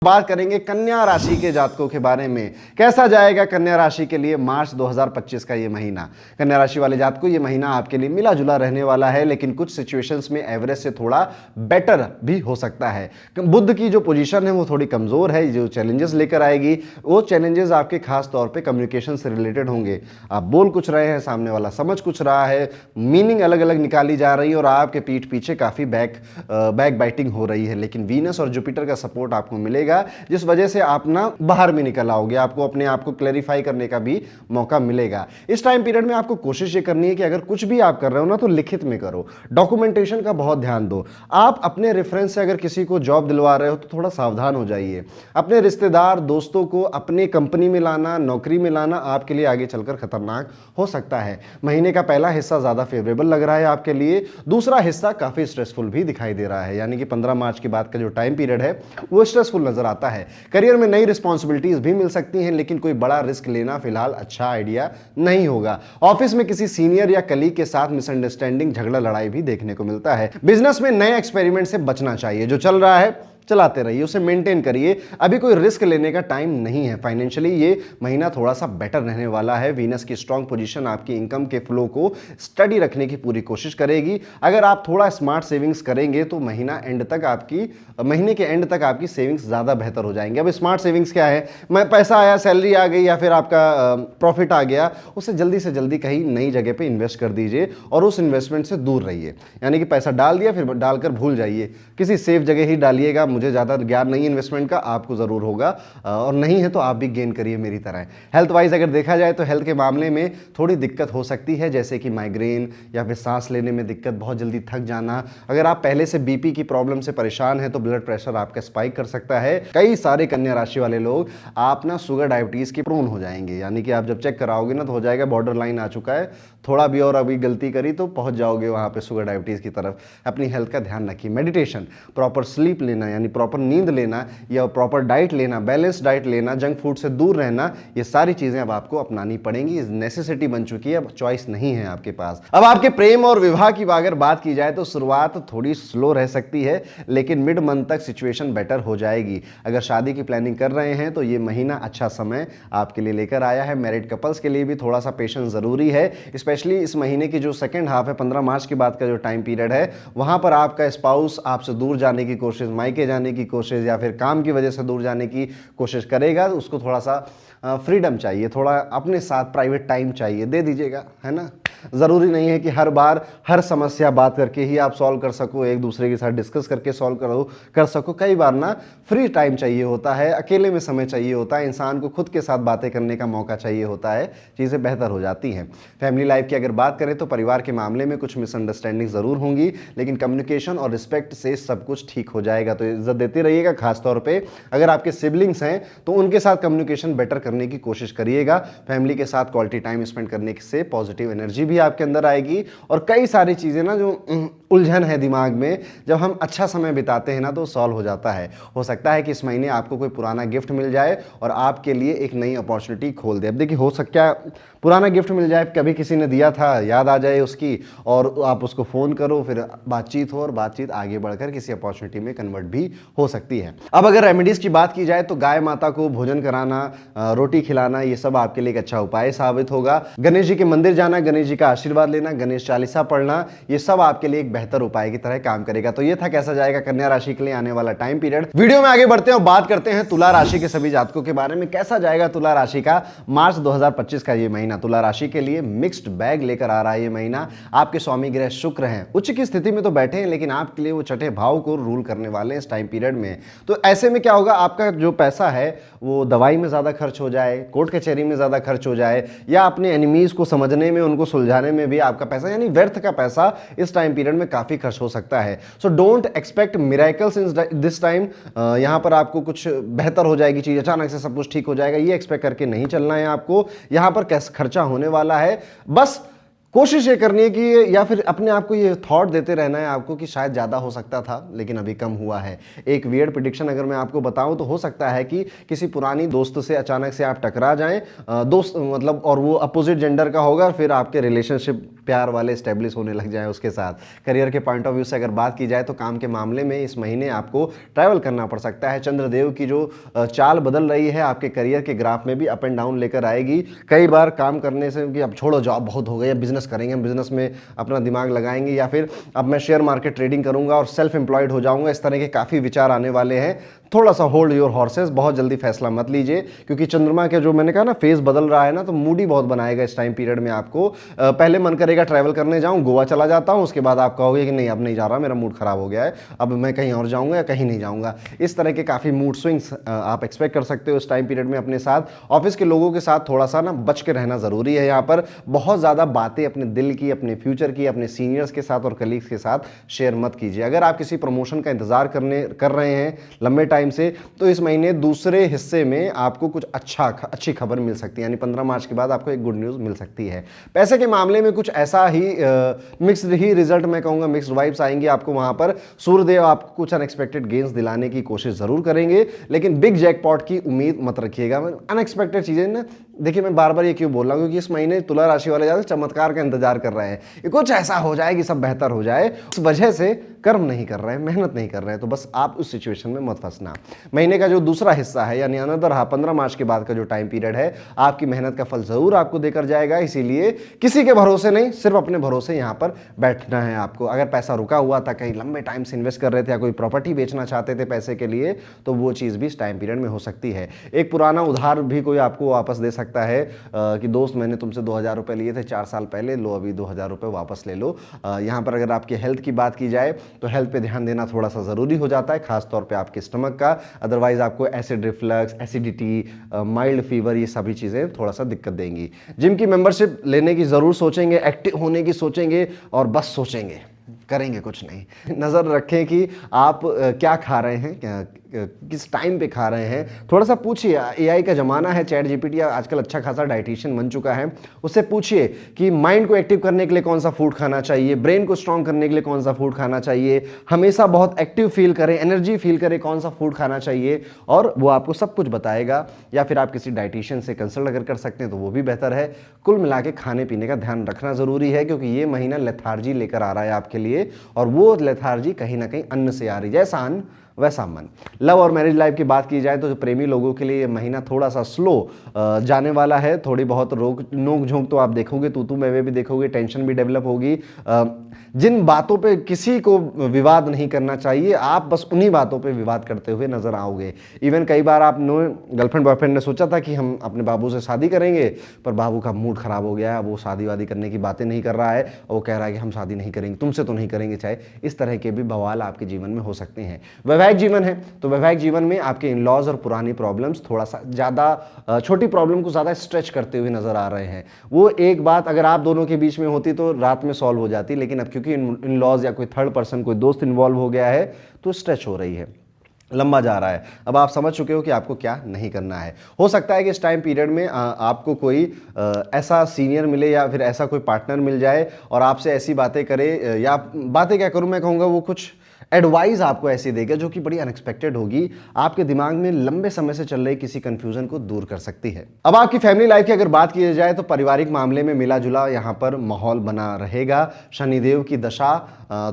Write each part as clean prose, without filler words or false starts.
बात करेंगे कन्या राशि के जातकों के बारे में। कैसा जाएगा कन्या राशि के लिए मार्च 2025 का ये महीना। कन्या राशि वाले जातकों ये महीना आपके लिए मिला जुला रहने वाला है, लेकिन कुछ सिचुएशंस में एवरेज से थोड़ा बेटर भी हो सकता है। बुध की जो पोजीशन है वो थोड़ी कमजोर है, जो चैलेंजेस लेकर आएगी वो चैलेंजेस आपके खास तौर पर कम्युनिकेशन से रिलेटेड होंगे। आप बोल कुछ रहे हैं, सामने वाला समझ कुछ रहा है, मीनिंग अलग अलग निकाली जा रही है और आपके पीठ पीछे काफी बैक बाइटिंग हो रही है। लेकिन वीनस और जुपिटर का सपोर्ट आपको मिलेगा, जिस वजह से आप ना बाहर में निकल आओगे, आपको अपने आप को क्लैरिफाई करने का भी मौका मिलेगा। इस टाइम पीरियड में आपको कोशिश ये करनी है कि अगर कुछ भी आप कर रहे हो ना तो लिखित में करो, डॉक्यूमेंटेशन का बहुत ध्यान दो। आप अपने रेफरेंस से अगर किसी को जॉब दिलवा रहे हो तो थोड़ा सावधान हो जाइए। अपने रिश्तेदार दोस्तों को अपने कंपनी में लाना, नौकरी में लाना आपके लिए आगे चलकर खतरनाक हो सकता है। महीने का पहला हिस्सा ज्यादा फेवरेबल लग रहा है आपके लिए, दूसरा हिस्सा काफी स्ट्रेसफुल भी दिखाई दे रहा है, यानी कि 15 मार्च के बाद का जो टाइम पीरियड है वो स्ट्रेसफुल नजर आता है। करियर में नई रिस्पॉन्सिबिलिटीज भी मिल सकती हैं, लेकिन कोई बड़ा रिस्क लेना फिलहाल अच्छा आइडिया नहीं होगा। ऑफिस में किसी सीनियर या कलीग के साथ मिसअंडरस्टैंडिंग, झगड़ा, लड़ाई भी देखने को मिलता है। बिजनेस में नए एक्सपेरिमेंट से बचना चाहिए, जो चल रहा है चलाते रहिए, उसे मेंटेन करिए। अभी कोई रिस्क लेने का टाइम नहीं है। फाइनेंशियली ये महीना थोड़ा सा बेटर रहने वाला है। वीनस की स्ट्रांग पोजीशन आपकी इनकम के फ्लो को स्टडी रखने की पूरी कोशिश करेगी। अगर आप थोड़ा स्मार्ट सेविंग्स करेंगे तो महीने के एंड तक आपकी सेविंग्स ज्यादा बेहतर हो जाएंगे। अब स्मार्ट सेविंग्स क्या है, मैं पैसा आया, सैलरी आ गई या फिर आपका प्रॉफिट आ गया, उसे जल्दी से जल्दी कहीं नई जगह पे इन्वेस्ट कर दीजिए और उस इन्वेस्टमेंट से दूर रहिए। यानी कि पैसा डाल दिया फिर डालकर भूल जाइए, किसी सेफ जगह ही डालिएगा। मुझे ज़्यादा ज्ञान नहीं इन्वेस्टमेंट का, आपको ज़रूर होगा और नहीं है तो आप भी गेन करिए मेरी तरह। हेल्थ वाइज अगर देखा जाए तो हेल्थ के मामले में थोड़ी दिक्कत हो सकती है, जैसे कि माइग्रेन या फिर सांस लेने में दिक्कत, बहुत जल्दी थक जाना। अगर आप पहले से बीपी की प्रॉब्लम से परेशान हैं तो ब्लड प्रेशर आपका स्पाइक कर सकता है। कई सारे कन्या राशि वाले लोग आप ना शुगर डायबिटीज़ के प्रोन हो जाएंगे, यानी कि आप जब चेक कराओगे ना तो हो जाएगा बॉर्डर लाइन आ चुका है, थोड़ा भी और अभी गलती करी तो पहुंच जाओगे वहाँ पे शुगर डायबिटीज़ की तरफ। अपनी हेल्थ का ध्यान रखिए। मेडिटेशन, प्रॉपर स्लीप लेना यानी प्रॉपर नींद लेना या प्रॉपर डाइट लेना, बैलेंस डाइट लेना, जंक फूड से दूर रहना, ये सारी चीज़ें अब आपको अपनानी पड़ेंगी। नेसेसिटी बन चुकी है, अब चॉइस नहीं है आपके पास। अब आपके प्रेम और विवाह की अगर बात की जाए तो शुरुआत थोड़ी स्लो रह सकती है, लेकिन मिड मंथ तक सिचुएशन बेटर हो जाएगी। अगर शादी की प्लानिंग कर रहे हैं तो ये महीना अच्छा समय आपके लिए लेकर आया है। मैरिड कपल्स के लिए भी थोड़ा सा पेशेंस जरूरी है, स्पेशली इस महीने की जो सेकंड हाफ है, 15 मार्च के बाद का जो टाइम पीरियड है, वहां पर आपका स्पाउस आपसे दूर जाने की कोशिश, मायके जाने की कोशिश या फिर काम की वजह से दूर जाने की कोशिश करेगा। उसको थोड़ा सा फ्रीडम चाहिए, थोड़ा अपने साथ प्राइवेट टाइम चाहिए, दे दीजिएगा, है ना। ज़रूरी नहीं है कि हर बार हर समस्या बात करके ही आप सॉल्व कर सको, एक दूसरे के साथ डिस्कस करके सॉल्व कर सको। कई बार ना फ्री टाइम चाहिए होता है, अकेले में समय चाहिए होता है, इंसान को खुद के साथ बातें करने का मौका चाहिए होता है, चीज़ें बेहतर हो जाती हैं। फैमिली लाइफ की अगर बात करें तो परिवार के मामले में कुछ मिसअंडरस्टैंडिंग ज़रूर होंगी, लेकिन कम्युनिकेशन और रिस्पेक्ट से सब कुछ ठीक हो जाएगा। तो इज्जत देते रहिएगा। खासतौर पर अगर आपके सिबलिंग्स हैं तो उनके साथ कम्युनिकेशन बेटर करने की कोशिश करिएगा। फैमिली के साथ क्वालिटी टाइम स्पेंड करने से पॉजिटिव एनर्जी भी आपके अंदर आएगी और कई सारी चीजें ना जो उलझन है दिमाग में, जब हम अच्छा समय बिताते हैं ना तो सॉल्व हो जाता है। हो सकता है कि इस महीने आपको कोई पुराना गिफ्ट मिल जाए और आपके लिए एक नई अपॉर्चुनिटी खोल दे। अब देखिए, हो सकता है पुराना गिफ्ट मिल जाए, कभी किसी ने दिया था, याद आ जाए उसकी और आप उसको फोन करो, फिर बातचीत हो और बातचीत आगे बढ़कर किसी अपॉर्चुनिटी में कन्वर्ट भी हो सकती है। अब अगर रेमेडीज की बात की जाए तो गाय माता को भोजन कराना, रोटी खिलाना, ये सब आपके लिए एक अच्छा उपाय साबित होगा। गणेश जी के मंदिर जाना, गणेश जी का आशीर्वाद लेना, गणेश चालीसा पढ़ना, ये सब आपके लिए एक बेहतर उपाय की तरह काम करेगा। तो ये था कैसा जाएगा कन्या राशि के लिए आने वाला टाइम पीरियड। वीडियो में आगे बढ़ते हैं और बात करते हैं तुला राशि के सभी जातकों के बारे में। कैसा जाएगा तुला राशि का मार्च 2025 का ये महीना। तुला राशि के लिए मिक्स्ड बैग लेकर आ रहा है ये महीना। आपके स्वामी ग्रह शुक्र हैं, उच्च की स्थिति में तो बैठे हैं, लेकिन आपके लिए वो छठे भाव को रूल करने वाले हैं इस टाइम पीरियड में। तो ऐसे में क्या होगा, आपका जो पैसा है वो दवाई में ज्यादा खर्च हो जाए, कोर्ट कचहरी में ज्यादा खर्च हो जाए, या अपने एनिमीज को समझने में, उनको सुलझाने में भी आपका पैसा यानी व्यर्थ का पैसा इस टाइम पीरियड में काफी खर्च हो सकता है। So don't expect miracles in this time. यहां पर आपको कुछ बेहतर हो जाएगी चीज, अचानक से सब कुछ ठीक हो जाएगा, ये एक्सपेक्ट करके नहीं चलना है आपको। यहां पर कैसे खर्चा होने वाला है, बस कोशिश ये करनी है कि, या फिर अपने आप को ये थॉट देते रहना है आपको कि शायद ज़्यादा हो सकता था लेकिन अभी कम हुआ है। एक वियर्ड प्रेडिक्शन अगर मैं आपको बताऊं तो हो सकता है कि किसी पुरानी दोस्त से अचानक से आप टकरा जाएं, दोस्त मतलब, और वो अपोजिट जेंडर का होगा, फिर आपके रिलेशनशिप प्यार वाले स्टेब्लिश होने लग जाए उसके साथ। करियर के पॉइंट ऑफ व्यू से अगर बात की जाए तो काम के मामले में इस महीने आपको ट्रैवल करना पड़ सकता है। चंद्रदेव की जो चाल बदल रही है आपके करियर के ग्राफ में भी अप एंड डाउन लेकर आएगी। कई बार काम करने से कि अब छोड़ो, जॉब बहुत हो गई, अब बिजनेस करेंगे, हम बिजनेस में अपना दिमाग लगाएंगे, या फिर अब मैं शेयर मार्केट ट्रेडिंग करूंगा और सेल्फ एम्प्लॉयड हो जाऊंगा, इस तरह के काफ़ी विचार आने वाले हैं। थोड़ा सा होल्ड योर हॉर्सेस, बहुत जल्दी फैसला मत लीजिए, क्योंकि चंद्रमा के जो मैंने कहा ना फेज बदल रहा है ना, तो मूडी बहुत बनाएगा इस टाइम पीरियड में आपको। पहले मन करेगा ट्रैवल करने जाऊं, गोवा चला जाता हूं, उसके बाद आप कहोगे कि नहीं अब नहीं जा रहा, मेरा मूड खराब हो गया है, अब मैं कहीं और जाऊंगा या कहीं नहीं जाऊंगा। इस तरह के काफ़ी मूड स्विंग्स आप एक्सपेक्ट कर सकते हो इस टाइम पीरियड में अपने साथ। ऑफिस के लोगों के साथ थोड़ा सा ना बच के रहना जरूरी है। यहाँ पर बहुत ज़्यादा बातें अपने दिल की, अपने फ्यूचर की, अपने सीनियर्स के साथ और कलीग्स के साथ शेयर मत कीजिए। अगर आप किसी प्रमोशन का इंतजार कर रहे हैं लंबे टाइम से, तो इस महीने दूसरे हिस्से में आपको कुछ अच्छी खबर मिल सकती है, यानी 15 मार्च के बाद आपको एक गुड न्यूज़ मिल सकती है। पैसे के मामले में कुछ ऐसा ही मिक्स्ड ही रिजल्ट, मैं कहूँगा मिक्स्ड वाइब्स आएंगी आपको। वहाँ पर सूर्यदेव आपको कुछ अनएक्सपेक्टेड गेन्स दिलाने की कोशिश ज़रूर करेंगे, लेकिन बिग जैकपॉट की उम्मीद मत रखिएगा। अनएक्सपेक्टेड चीज़ें ना, देखिए मैं बार बार ये क्यों बोल रहा हूँ, क्योंकि इस महीने तुला राशि वाले ज़्यादा चमत्कार का इंतजार कर रहे हैं, कुछ ऐसा हो जाए कि सब बेहतर हो जाए, उस वजह से कर्म नहीं कर रहे हैं, मेहनत नहीं कर रहे हैं। तो बस आप उस सिचुएशन में मत फंसना। महीने का जो दूसरा हिस्सा है, यानी अनदर 15 मार्च के बाद का जो टाइम पीरियड है, आपकी मेहनत का फल जरूर आपको देकर जाएगा। इसीलिए किसी के भरोसे नहीं, सिर्फ अपने भरोसे यहाँ पर बैठना है आपको। अगर पैसा रुका हुआ था, कहीं लंबे टाइम से इन्वेस्ट कर रहे थे, या कोई प्रॉपर्टी बेचना चाहते थे पैसे के लिए, तो वो चीज़ भी इस टाइम पीरियड में हो सकती है। एक पुराना उधार भी कोई आपको वापस दे सकता है कि दोस्त मैंने तुमसे 2000 रुपये लिए थे 4 साल पहले, लो अभी 2000 रुपये वापस ले लो। यहाँ पर अगर आपकी हेल्थ की बात की जाए तो हेल्थ पे ध्यान देना थोड़ा सा ज़रूरी हो जाता है, खासतौर पे आपके स्टमक का। अदरवाइज आपको acid reflux, acidity, mild fever, ये सभी चीज़ें थोड़ा सा दिक्कत देंगी। जिम की मेंबरशिप लेने की ज़रूर सोचेंगे, एक्टिव होने की सोचेंगे, और बस सोचेंगे, करेंगे कुछ नहीं। नज़र रखें कि आप क्या खा रहे हैं, किस टाइम पे खा रहे हैं। थोड़ा सा पूछिए, एआई का ज़माना है, चैट जीपीटी आजकल अच्छा खासा डाइटिशियन बन चुका है, उससे पूछिए कि माइंड को एक्टिव करने के लिए कौन सा फूड खाना चाहिए, ब्रेन को स्ट्रांग करने के लिए कौन सा फूड खाना चाहिए, हमेशा बहुत एक्टिव फील करें, एनर्जी फील करें, कौन सा फूड खाना चाहिए, और वो आपको सब कुछ बताएगा। या फिर आप किसी डाइटिशियन से कंसल्ट अगर कर सकते हैं तो वो भी बेहतर है। कुल मिला के खाने पीने का ध्यान रखना ज़रूरी है, क्योंकि ये महीना लेथार्जी लेकर आ रहा है आपके लिए, और वो लेथार्जी कहीं ना कहीं अन्न से आ रही है। जैसा अन्न वैसा मन। लव और मैरिज लाइफ की बात की जाए तो प्रेमी लोगों के लिए ये महीना थोड़ा सा स्लो जाने वाला है। थोड़ी बहुत नोक झोंक तो आप देखोगे, तू मैं भी देखोगे, टेंशन भी डेवलप होगी। जिन बातों पे किसी को विवाद नहीं करना चाहिए, आप बस उन्हीं बातों पे विवाद करते हुए नजर आओगे। इवन कई बार आप गर्लफ्रेंड बॉयफ्रेंड ने सोचा था कि हम अपने बाबू से शादी करेंगे, पर बाबू का मूड खराब हो गया है, वो शादी वादी करने की बातें नहीं कर रहा है, और वो कह रहा है कि हम शादी नहीं करेंगे, तुमसे तो नहीं करेंगे। चाहे इस तरह के भी बवाल आपके जीवन में हो सकते हैं। वैवाहिक जीवन है तो वैवाहिक जीवन में आपके इन लॉज और पुरानी प्रॉब्लम्स थोड़ा सा ज़्यादा, छोटी प्रॉब्लम को ज़्यादा स्ट्रेच करते हुए नजर आ रहे हैं। वो एक बात अगर आप दोनों के बीच में होती तो रात में सॉल्व हो जाती, लेकिन अब क्योंकि इन लॉज या कोई थर्ड पर्सन, कोई दोस्त इन्वॉल्व हो गया है, तो स्ट्रेच हो रही है, लंबा जा रहा है। अब आप समझ चुके हो कि आपको क्या नहीं करना है। हो सकता है कि इस टाइम पीरियड में आपको कोई ऐसा सीनियर मिले या फिर ऐसा कोई पार्टनर मिल जाए और आपसे ऐसी बातें करे, या बातें क्या करूं मैं कहूँगा, वो कुछ एडवाइस आपको ऐसी देगा जो कि बड़ी अनएक्सपेक्टेड होगी, आपके दिमाग में लंबे समय से चल रही किसी कंफ्यूजन को दूर कर सकती है। अब आपकी फैमिली लाइफ की अगर बात की जाए तो पारिवारिक मामले में मिला जुला यहाँ पर माहौल बना रहेगा। शनिदेव की दशा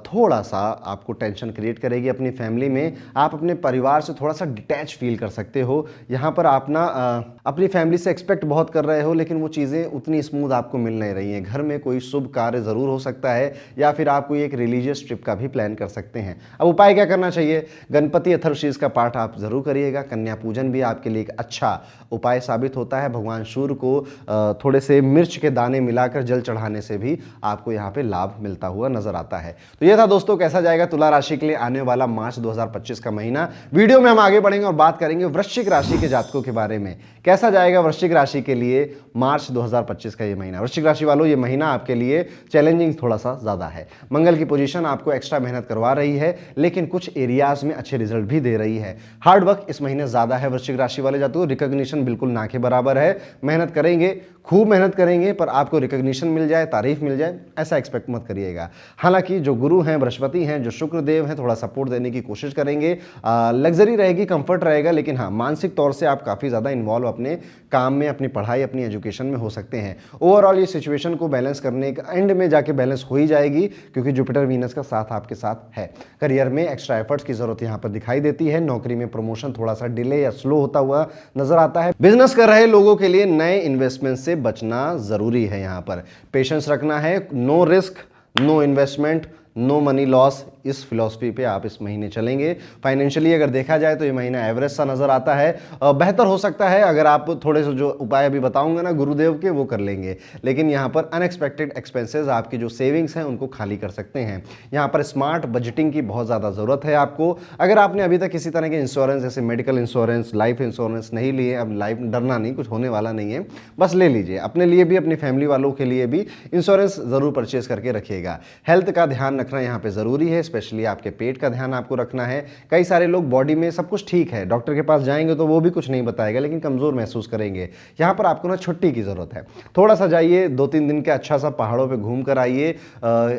थोड़ा सा आपको टेंशन क्रिएट करेगी अपनी फैमिली में। आप अपने परिवार से थोड़ा सा डिटैच फील कर सकते हो। यहाँ पर आप ना अपनी फैमिली से एक्सपेक्ट बहुत कर रहे हो, लेकिन वो चीज़ें उतनी स्मूथ आपको मिल नहीं रही हैं। घर में कोई शुभ कार्य ज़रूर हो सकता है, या फिर आप कोई एक रिलीजियस ट्रिप का भी प्लान कर सकते हैं। अब उपाय क्या करना चाहिए? गणपति अथर्वशीर्ष का पाठ आप जरूर करिएगा। कन्या पूजन भी आपके लिए एक अच्छा उपाय साबित होता है। भगवान सूर्य को थोड़े से मिर्च के दाने मिलाकर जल चढ़ाने से भी आपको यहाँ पे लाभ मिलता हुआ नजर आता है। तो ये था दोस्तों, कैसा जाएगा तुला राशि के लिए आने वाला मार्च 2025 का महीना। वीडियो में हम आगे बढ़ेंगे और बात करेंगे वृश्चिक राशि के जातकों के बारे में। कैसा जाएगा वृश्चिक राशि के लिए मार्च 2025 का ये महीना। वृश्चिक राशि वालों, ये महीना आपके लिए चैलेंजिंग थोड़ा सा ज्यादा है। मंगल की पोजीशन आपको एक्स्ट्रा मेहनत करवा रही है, लेकिन कुछ एरियाज में अच्छे रिजल्ट भी दे रही है। हार्ड वर्क इस महीने ज्यादा है वृश्चिक राशि वाले जातकों। रिकॉग्निशन बिल्कुल ना के बराबर है। मेहनत करेंगे, खूब मेहनत करेंगे पर आपको रिकग्निशन मिल जाए, तारीफ मिल जाए, ऐसा एक्सपेक्ट मत करिएगा। हालांकि जो गुरु हैं, बृहस्पति हैं, जो शुक्रदेव हैं, थोड़ा सपोर्ट देने की कोशिश करेंगे। लग्जरी रहेगी, कंफर्ट रहेगा, लेकिन हाँ मानसिक तौर से आप काफ़ी ज़्यादा इन्वॉल्व अपने काम में, अपनी पढ़ाई, अपनी एजुकेशन में हो सकते हैं। ओवरऑल ये सिचुएशन को बैलेंस करने का एंड में जाके बैलेंस हो ही जाएगी, क्योंकि जुपिटर वीनस का साथ आपके साथ है। करियर में एक्स्ट्रा एफर्ट्स की जरूरत यहाँ पर दिखाई देती है। नौकरी में प्रमोशन थोड़ा सा डिले या स्लो होता हुआ नजर आता है। बिजनेस कर रहे लोगों के लिए नए इन्वेस्टमेंट से बचना जरूरी है। यहाँ पर पेशेंस रखना है, no risk, no investment, no money loss, इस फिलॉसफी पे आप इस महीने चलेंगे। फाइनेंशियली अगर देखा जाए तो ये महीना एवरेज सा नजर आता है। बेहतर हो सकता है अगर आप थोड़े से जो उपाय अभी बताऊंगा ना गुरुदेव के, वो कर लेंगे, लेकिन यहाँ पर अनएक्सपेक्टेड एक्सपेंसेस, आपकी जो सेविंग्स हैं उनको खाली कर सकते हैं। यहाँ पर स्मार्ट बजटिंग की बहुत ज़्यादा ज़रूरत है आपको। अगर आपने अभी तक किसी तरह के इंश्योरेंस जैसे मेडिकल इंश्योरेंस, लाइफ इंश्योरेंस नहीं लिए, अब लाइफ डरना नहीं, कुछ होने वाला नहीं है, बस ले लीजिए। अपने लिए भी, अपनी फैमिली वालों के लिए भी इंश्योरेंस ज़रूर परचेज करके रखिएगा। हेल्थ का ध्यान रखना यहाँ पे ज़रूरी है, स्पेशली आपके पेट का ध्यान आपको रखना है। कई सारे लोग बॉडी में सब कुछ ठीक है, डॉक्टर के पास जाएंगे तो वो भी कुछ नहीं बताएगा, लेकिन कमज़ोर महसूस करेंगे। यहाँ पर आपको ना छुट्टी की ज़रूरत है। थोड़ा सा जाइए, 2-3 दिन के अच्छा सा पहाड़ों पे घूम कर आइए,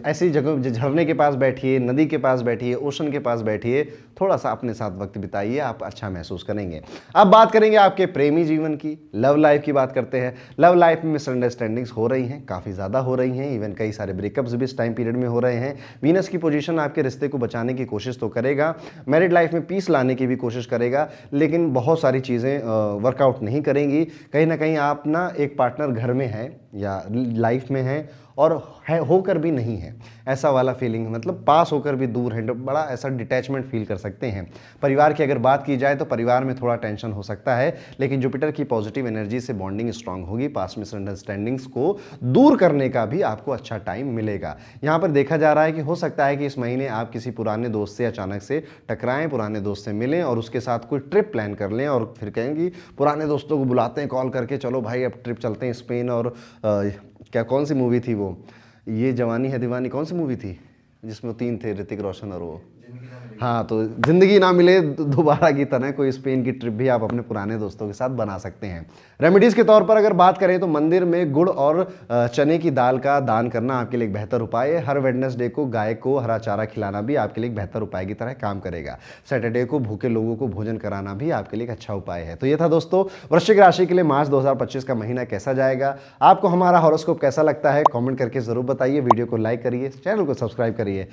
ऐसी जगह झरने के पास बैठिए, नदी के पास बैठिए, ओशन के पास बैठिए, थोड़ा सा अपने साथ वक्त बिताइए, आप अच्छा महसूस करेंगे। अब बात करेंगे आपके प्रेमी जीवन की, लव लाइफ की बात करते हैं। लव लाइफ में मिसअंडरस्टैंडिंग्स हो रही हैं, काफ़ी ज़्यादा हो रही हैं, इवन कई सारे ब्रेकअप्स भी इस टाइम पीरियड में हो रहे हैं। वीनस की पोजीशन आपके रिश्ते को बचाने की कोशिश तो करेगा, मैरिड लाइफ में पीस लाने की भी कोशिश करेगा, लेकिन बहुत सारी चीज़ें वर्कआउट नहीं करेंगी। कहीं ना कहीं आप ना एक पार्टनर घर में है या लाइफ में है और है होकर भी नहीं है, ऐसा वाला फीलिंग, मतलब पास होकर भी दूर है, बड़ा ऐसा डिटैचमेंट फील कर सकते हैं। परिवार की अगर बात की जाए तो परिवार में थोड़ा टेंशन हो सकता है, लेकिन जुपिटर की पॉजिटिव एनर्जी से बॉन्डिंग स्ट्रांग होगी। पास्ट मिसअंडरस्टैंडिंग्स को दूर करने का भी आपको अच्छा टाइम मिलेगा। यहाँ पर देखा जा रहा है कि हो सकता है कि इस महीने आप किसी पुराने दोस्त से अचानक से टकराएं, पुराने दोस्त से मिलें और उसके साथ कोई ट्रिप प्लान कर लें और फिर कहें कि पुराने दोस्तों को बुलाते हैं कॉल करके, चलो भाई अब ट्रिप चलते हैं स्पेन। और क्या कौन सी मूवी थी वो, ये जवानी है दीवानी, कौन सी मूवी थी जिसमें वो 3 थे, ऋतिक रोशन और वो, हाँ, तो जिंदगी ना मिले दोबारा की तरह कोई स्पेन की ट्रिप भी आप अपने पुराने दोस्तों के साथ बना सकते हैं। रेमेडीज के तौर पर अगर बात करें तो मंदिर में गुड़ और चने की दाल का दान करना आपके लिए एक बेहतर उपाय है। हर वेडनेसडे को गाय को हरा चारा खिलाना भी आपके लिए एक बेहतर उपाय की तरह काम करेगा। सैटरडे को भूखे लोगों को भोजन कराना भी आपके लिए एक अच्छा उपाय है। तो ये था दोस्तों वृश्चिक राशि के लिए मार्च 2025 का महीना कैसा जाएगा। आपको हमारा हॉरोस्कोप कैसा लगता है कॉमेंट करके जरूर बताइए। वीडियो को लाइक करिए, चैनल को सब्सक्राइब करिए।